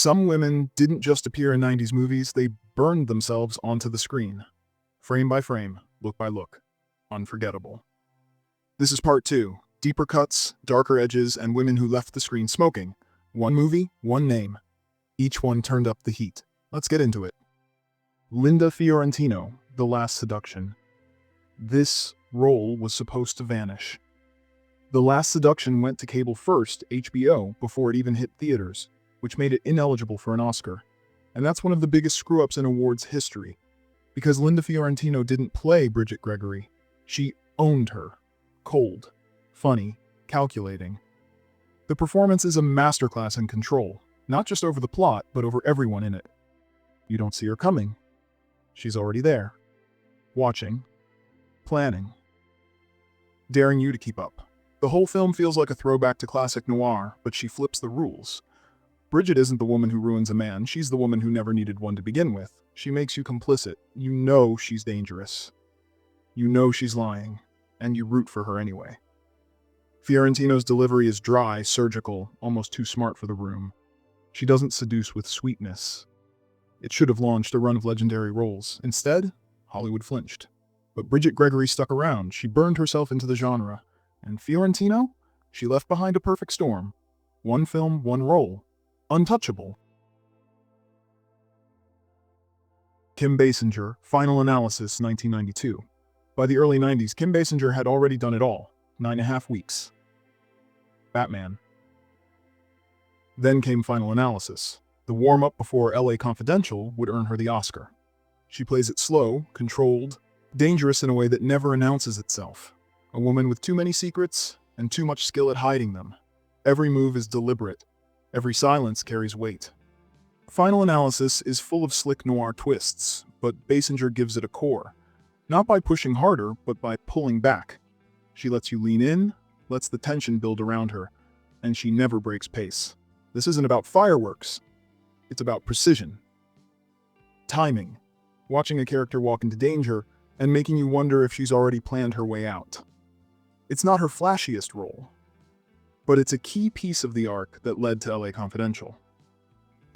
Some women didn't just appear in 90s movies, they burned themselves onto the screen. Frame by frame, look by look. Unforgettable. This is part 2. Deeper cuts, darker edges, and women who left the screen smoking. One movie, one name. Each one turned up the heat. Let's get into it. Linda Fiorentino, The Last Seduction. This role was supposed to vanish. The Last Seduction went to cable first, HBO, before it even hit theaters, which made it ineligible for an Oscar. And that's one of the biggest screw-ups in awards history. Because Linda Fiorentino didn't play Bridget Gregory. She owned her. Cold, funny, calculating. The performance is a masterclass in control, not just over the plot, but over everyone in it. You don't see her coming. She's already there. Watching. Planning. Daring you to keep up. The whole film feels like a throwback to classic noir, but she flips the rules. Bridget isn't the woman who ruins a man, she's the woman who never needed one to begin with. She makes you complicit. You know she's dangerous. You know she's lying, and you root for her anyway. Fiorentino's delivery is dry, surgical, almost too smart for the room. She doesn't seduce with sweetness. It should have launched a run of legendary roles. Instead, Hollywood flinched. But Bridget Gregory stuck around. She burned herself into the genre. And Fiorentino? She left behind a perfect storm. One film, one role. Untouchable. Kim Basinger, Final Analysis, 1992. By the early 90s, Kim Basinger had already done it all. 9.5 weeks. Batman. Then came Final Analysis. The warm-up before LA Confidential would earn her the Oscar. She plays it slow, controlled, dangerous in a way that never announces itself. A woman with too many secrets and too much skill at hiding them. Every move is deliberate. Every silence carries weight. Final Analysis is full of slick noir twists, but Basinger gives it a core. Not by pushing harder, but by pulling back. She lets you lean in, lets the tension build around her, and she never breaks pace. This isn't about fireworks. It's about precision. Timing. Watching a character walk into danger and making you wonder if she's already planned her way out. It's not her flashiest role, but it's a key piece of the arc that led to LA Confidential.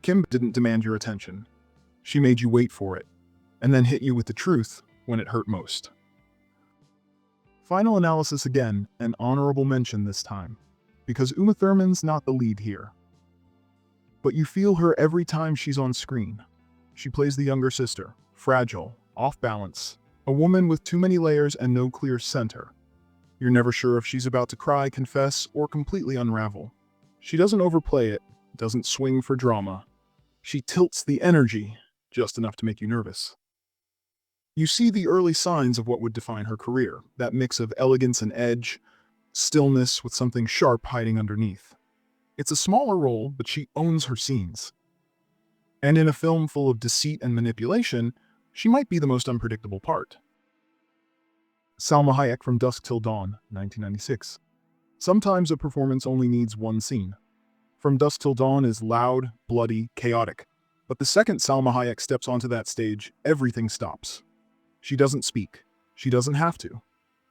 Kim didn't demand your attention. She made you wait for it, and then hit you with the truth when it hurt most. Final Analysis again, an honorable mention this time, because Uma Thurman's not the lead here. But you feel her every time she's on screen. She plays the younger sister, fragile, off balance, a woman with too many layers and no clear center. You're never sure if she's about to cry, confess, or completely unravel. She doesn't overplay it, doesn't swing for drama. She tilts the energy just enough to make you nervous. You see the early signs of what would define her career, that mix of elegance and edge, stillness with something sharp hiding underneath. It's a smaller role, but she owns her scenes. And in a film full of deceit and manipulation, she might be the most unpredictable part. Salma Hayek from Dusk Till Dawn, 1996. Sometimes a performance only needs one scene. From Dusk Till Dawn is loud, bloody, chaotic. But the second Salma Hayek steps onto that stage, everything stops. She doesn't speak. She doesn't have to.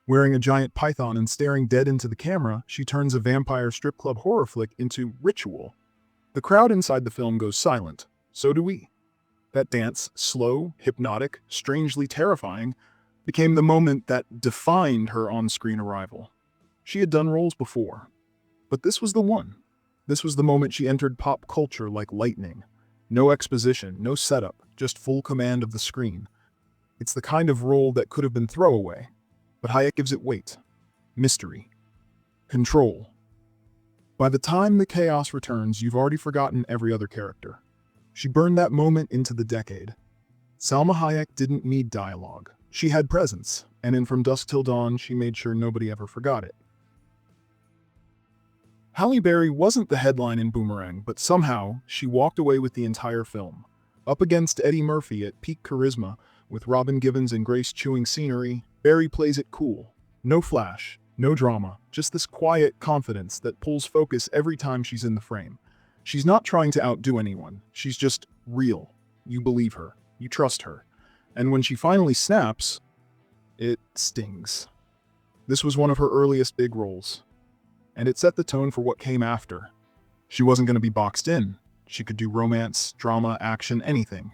Wearing a giant python and staring dead into the camera, she turns a vampire strip club horror flick into ritual. The crowd inside the film goes silent. So do we. That dance, slow, hypnotic, strangely terrifying, became the moment that defined her on-screen arrival. She had done roles before, but this was the one. This was the moment she entered pop culture like lightning. No exposition, no setup, just full command of the screen. It's the kind of role that could have been throwaway, but Hayek gives it weight, mystery, control. By the time the chaos returns, you've already forgotten every other character. She burned that moment into the decade. Salma Hayek didn't need dialogue. She had presence, and in From Dusk Till Dawn, she made sure nobody ever forgot it. Halle Berry wasn't the headline in Boomerang, but somehow she walked away with the entire film. Up against Eddie Murphy at peak charisma, with Robin Givens and Grace chewing scenery, Berry plays it cool. No flash, no drama, just this quiet confidence that pulls focus every time she's in the frame. She's not trying to outdo anyone, she's just real. You believe her, you trust her. And when she finally snaps, it stings. This was one of her earliest big roles, and it set the tone for what came after. She wasn't going to be boxed in. She could do romance, drama, action, anything.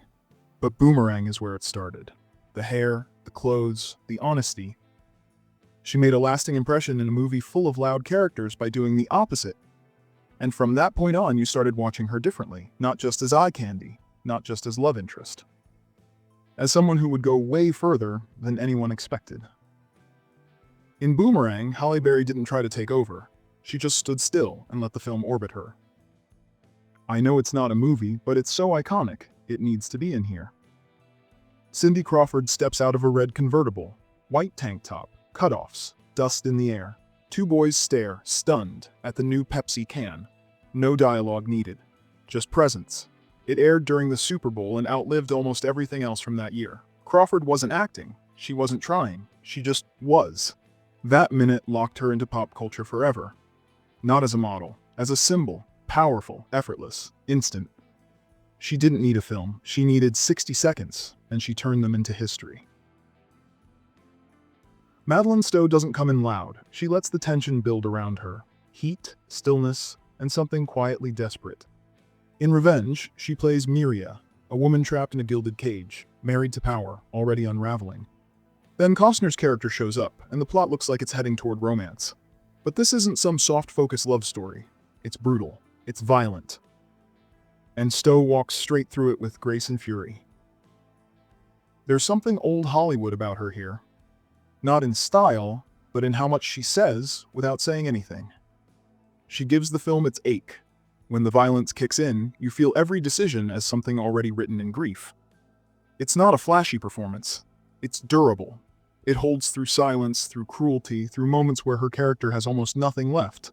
But Boomerang is where it started. The hair, the clothes, the honesty. She made a lasting impression in a movie full of loud characters by doing the opposite. And from that point on, you started watching her differently, not just as eye candy, not just as love interest. As someone who would go way further than anyone expected. In Boomerang, Halle Berry didn't try to take over. She just stood still and let the film orbit her. I know it's not a movie, but it's so iconic, it needs to be in here. Cindy Crawford steps out of a red convertible, white tank top, cutoffs, dust in the air. Two boys stare, stunned, at the new Pepsi can. No dialogue needed, just presence. It aired during the Super Bowl and outlived almost everything else from that year. Crawford wasn't acting, she wasn't trying, she just was. That minute locked her into pop culture forever. Not as a model, as a symbol, powerful, effortless, instant. She didn't need a film, she needed 60 seconds, and she turned them into history. Madeleine Stowe doesn't come in loud, she lets the tension build around her. Heat, stillness, and something quietly desperate. In Revenge, she plays Miria, a woman trapped in a gilded cage, married to power, already unraveling. Then Costner's character shows up, and the plot looks like it's heading toward romance. But this isn't some soft-focus love story. It's brutal. It's violent. And Stowe walks straight through it with grace and fury. There's something old Hollywood about her here. Not in style, but in how much she says without saying anything. She gives the film its ache. When the violence kicks in, you feel every decision as something already written in grief. It's not a flashy performance. It's durable. It holds through silence, through cruelty, through moments where her character has almost nothing left,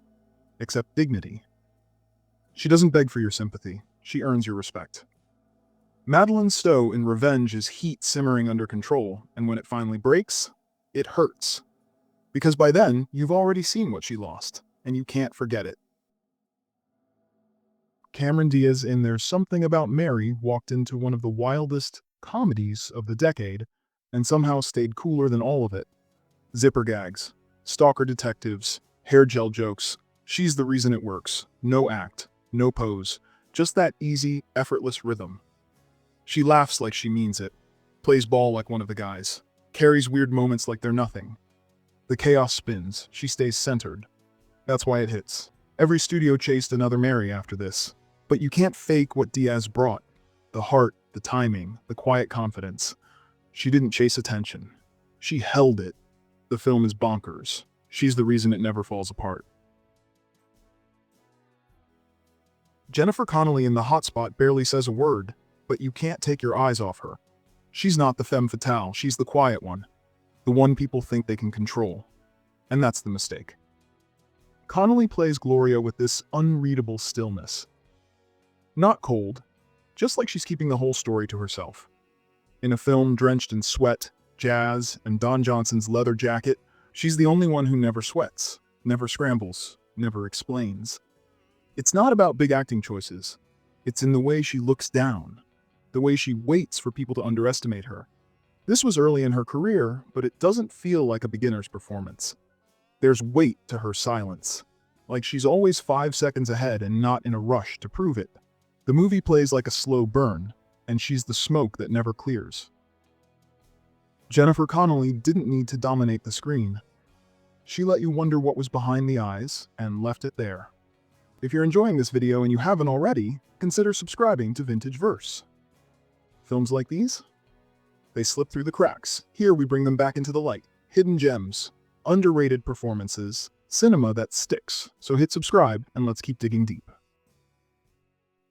except dignity. She doesn't beg for your sympathy. She earns your respect. Madeleine Stowe in Revenge is heat simmering under control, and when it finally breaks, it hurts. Because by then, you've already seen what she lost, and you can't forget it. Cameron Diaz in There's Something About Mary walked into one of the wildest comedies of the decade, and somehow stayed cooler than all of it. Zipper gags, stalker detectives, hair gel jokes. She's the reason it works. No act, no pose, just that easy, effortless rhythm. She laughs like she means it, plays ball like one of the guys, carries weird moments like they're nothing. The chaos spins, she stays centered. That's why it hits. Every studio chased another Mary after this. But you can't fake what Diaz brought. The heart, the timing, the quiet confidence. She didn't chase attention. She held it. The film is bonkers. She's the reason it never falls apart. Jennifer Connelly in The Hot Spot barely says a word, but you can't take your eyes off her. She's not the femme fatale, she's the quiet one. The one people think they can control. And that's the mistake. Connelly plays Gloria with this unreadable stillness. Not cold, just like she's keeping the whole story to herself. In a film drenched in sweat, jazz, and Don Johnson's leather jacket, she's the only one who never sweats, never scrambles, never explains. It's not about big acting choices. It's in the way she looks down, the way she waits for people to underestimate her. This was early in her career, but it doesn't feel like a beginner's performance. There's weight to her silence, like she's always 5 seconds ahead and not in a rush to prove it. The movie plays like a slow burn, and she's the smoke that never clears. Jennifer Connelly didn't need to dominate the screen. She let you wonder what was behind the eyes and left it there. If you're enjoying this video and you haven't already, consider subscribing to VintageVerse. Films like these? They slip through the cracks. Here we bring them back into the light. Hidden gems, underrated performances, cinema that sticks. So hit subscribe and let's keep digging deep.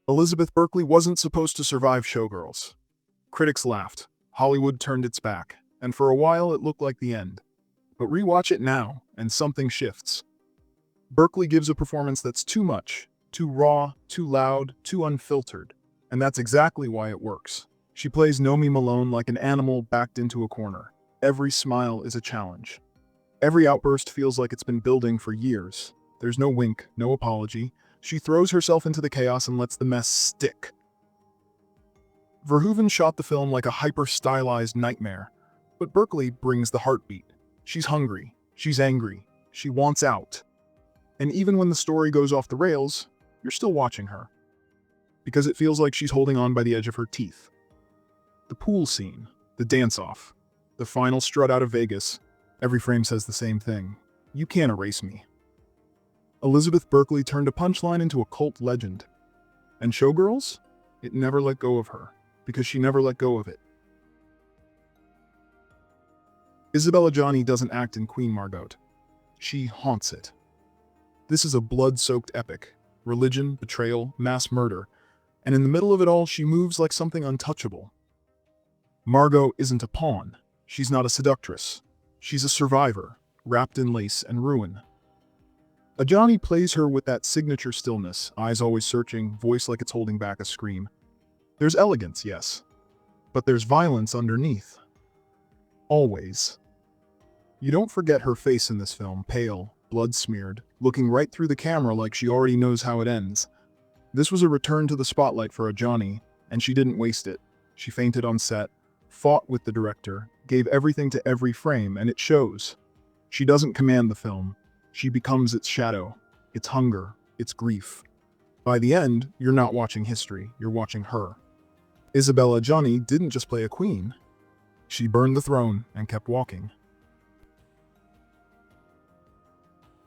Elizabeth Berkley wasn't supposed to survive Showgirls. Critics laughed, Hollywood turned its back, and for a while it looked like the end. But rewatch it now, and something shifts. Berkley gives a performance that's too much, too raw, too loud, too unfiltered. And that's exactly why it works. She plays Nomi Malone like an animal backed into a corner. Every smile is a challenge. Every outburst feels like it's been building for years. There's no wink, no apology. She throws herself into the chaos and lets the mess stick. Verhoeven shot the film like a hyper-stylized nightmare, but Berkley brings the heartbeat. She's hungry, she's angry, she wants out. And even when the story goes off the rails, you're still watching her. because it feels like she's holding on by the edge of her teeth. The pool scene, the dance-off, the final strut out of Vegas, every frame says the same thing. You can't erase me. Elizabeth Berkley turned a punchline into a cult legend. And Showgirls? It never let go of her, because she never let go of it. Isabelle Adjani doesn't act in Queen Margot. She haunts it. This is a blood-soaked epic. Religion, betrayal, mass murder. And in the middle of it all, she moves like something untouchable. Margot isn't a pawn. She's not a seductress. She's a survivor, wrapped in lace and ruin. Adjani plays her with that signature stillness, eyes always searching, voice like it's holding back a scream. There's elegance, yes, but there's violence underneath. Always. You don't forget her face in this film, pale, blood-smeared, looking right through the camera like she already knows how it ends. This was a return to the spotlight for Adjani, and she didn't waste it. She fainted on set, fought with the director, gave everything to every frame, and it shows. She doesn't command the film. She becomes its shadow, its hunger, its grief. By the end, you're not watching history, you're watching her. Isabelle Adjani didn't just play a queen. She burned the throne and kept walking.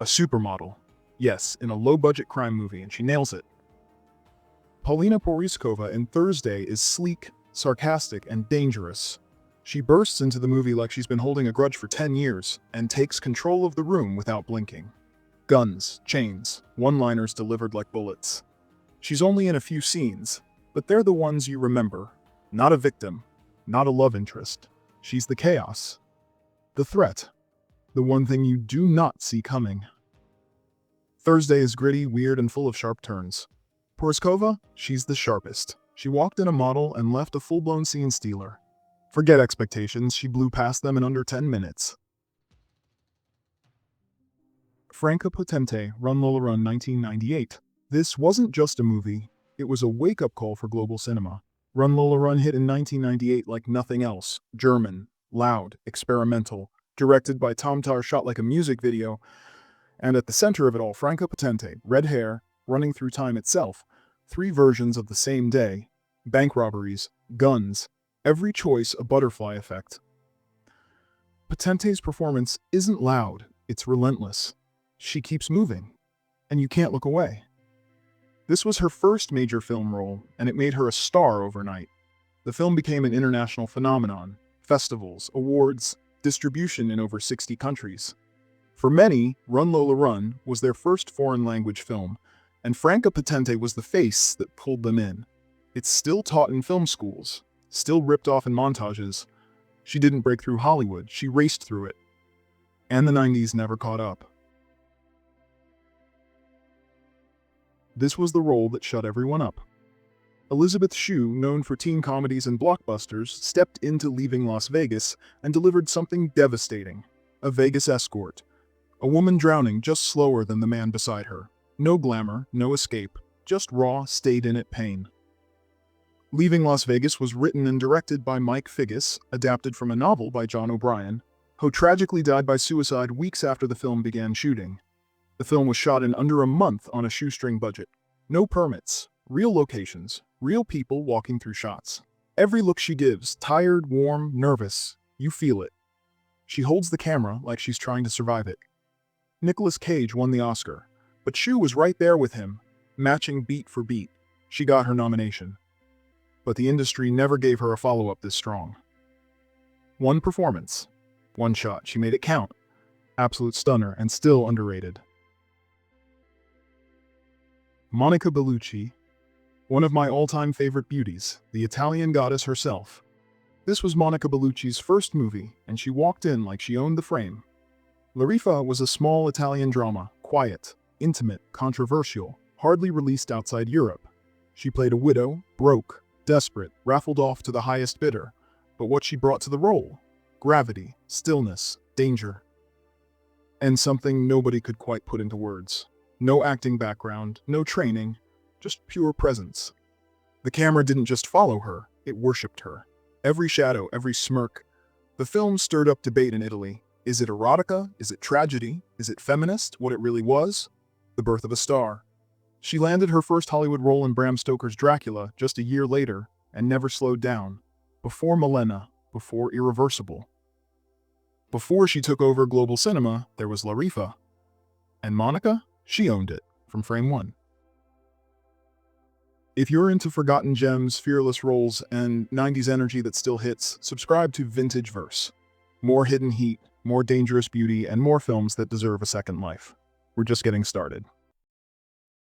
A supermodel. Yes, in a low-budget crime movie, and she nails it. Paulina PORIZKOVA in Thursday is sleek, sarcastic, and dangerous. She bursts into the movie like she's been holding a grudge for 10 years and takes control of the room without blinking. Guns, chains, one-liners delivered like bullets. She's only in a few scenes, but they're the ones you remember. Not a victim, not a love interest. She's the chaos, the threat, the one thing you do not see coming. Thursday is gritty, weird, and full of sharp turns. PORIZKOVA, she's the sharpest. She walked in a model and left a full-blown scene stealer. Forget expectations, she blew past them in under 10 minutes. FRANKA Potente, Run Lola Run 1998. This wasn't just a movie, it was a wake-up call for global cinema. Run Lola Run hit in 1998 like nothing else. German, loud, experimental, directed by Tom Tar, shot like a music video, and at the center of it all, FRANKA Potente, red hair, running through time itself, 3 versions of the same day, bank robberies, guns, every choice a butterfly effect. Potente's performance isn't loud, it's relentless. She keeps moving, and you can't look away. This was her first major film role, and it made her a star overnight. The film became an international phenomenon, festivals, awards, distribution in over 60 countries. For many, Run Lola Run was their first foreign language film, and FRANKA Potente was the face that pulled them in. It's still taught in film schools, still ripped off in montages. She didn't break through Hollywood, she raced through it. And the 90s never caught up. This was the role that shut everyone up. Elizabeth Shue, known for teen comedies and blockbusters, stepped into Leaving Las Vegas and delivered something devastating. A Vegas escort. A woman drowning just slower than the man beside her. No glamour, no escape, just raw, stayed-in-it pain. Leaving Las Vegas was written and directed by Mike Figgis, adapted from a novel by John O'Brien, who tragically died by suicide weeks after the film began shooting. The film was shot in under a month on a shoestring budget. No permits, real locations, real people walking through shots. Every look she gives, tired, warm, nervous, you feel it. She holds the camera like she's trying to survive it. Nicolas Cage won the Oscar, but Shue was right there with him, matching beat for beat. She got her nomination. But the industry never gave her a follow-up this strong. One performance, one shot, she made it count. Absolute stunner and still underrated. Monica Bellucci, one of my all-time favorite beauties, the Italian goddess herself. This was Monica Bellucci's first movie, and she walked in like she owned the frame. Riffa was a small Italian drama, quiet, intimate, controversial, hardly released outside Europe. She played a widow, broke, desperate, raffled off to the highest bidder. But what she brought to the role? Gravity, stillness, danger. And something nobody could quite put into words. No acting background, no training, just pure presence. The camera didn't just follow her, it worshipped her. Every shadow, every smirk. The film stirred up debate in Italy. Is it erotica? Is it tragedy? Is it feminist? What it really was? The birth of a star. She landed her first Hollywood role in Bram Stoker's Dracula just a year later and never slowed down. Before Milena, before Irreversible. Before she took over global cinema, there was La Riffa. And Monica? She owned it, from frame one. If you're into forgotten gems, fearless roles, and 90s energy that still hits, subscribe to VintageVerse. More hidden heat, more dangerous beauty, and more films that deserve a second life. We're just getting started.